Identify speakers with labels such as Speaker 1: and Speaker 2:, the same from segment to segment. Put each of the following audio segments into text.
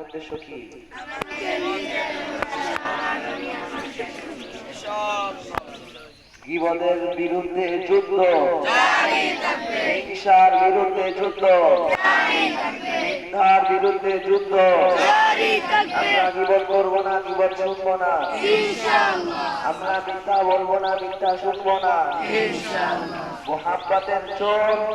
Speaker 1: উদ্দেশ্য কি? গীবতের বিরুদ্ধে যুদ্ধ, হিংসার বিরুদ্ধে যুদ্ধ, মিথ্যার বিরুদ্ধে যুদ্ধ। আমরা গীবত করবো না, গীবত শুনবো না, আমরা মিথ্যা বলবো না, মিথ্যা শুনবো না। মোহাব্বতের চোর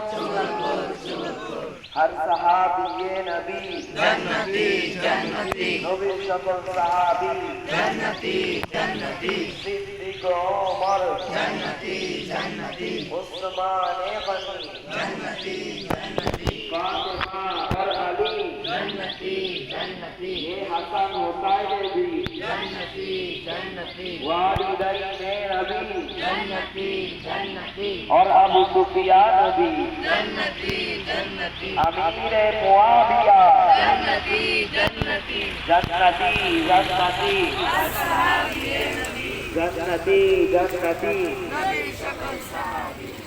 Speaker 1: हर सहाबी ये नबी जन्नती जन्नती, नबी सकल सहाबी जन्नती जन्नती, सिद्दीक उमर जन्नती जन्नती, उस्मान गनी जन्नती जन्नती, फातिमा और अली जन्नती जन्नती, ये हसन हुसैन भी जन्नती जन्नती, वालिदैन नबी जन्नती जन्नती, और अबू सुफियान भी जन्नती जन्नती, अमीर मुआविया जन्नती जन्नती, जन्नती जन्नती, जन्नती जन्नती।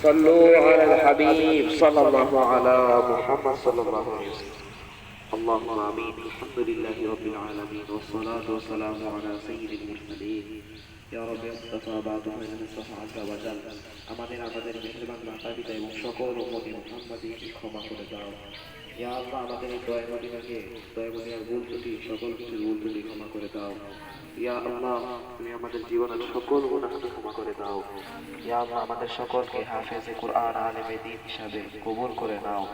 Speaker 1: सल्लु अलल हबीब सल्लल्लाहु अला मुहम्मद सल्लल्लाहु अलैहि वसल्लम। अल्लाहुम्मा आमीन। अल्हम्दुलिल्लाहि रब्बिल आलमीन वस्सलातु वस्सलामु अला सय्यिदिल मुरसलीन। या रब्बी मुस्ताफा बादु हैन मुस्ताफा আযযা ওয়া জাল। আমাদের মেহেরবান মাতা-পিতা এবং সকল উম্মতি মুহাম্মাদীকে ক্ষমা করে দাও। ইয়া আল্লাহ, আমাদের এই দয়া মদিনাকে, দয়া মদিনার ভুল ত্রুটি, সকল কিছুর ভুল ত্রুটি ক্ষমা করে দাও। ইয়া আল্লাহ, তুমি আমাদের জীবনের সকল গুনাহ ক্ষমা করে দাও। ইয়া আল্লাহ, আমাদের সকলকে হাফেজে কুরআন আলেমে দ্বীন হিসাবে কবুল করে নাও।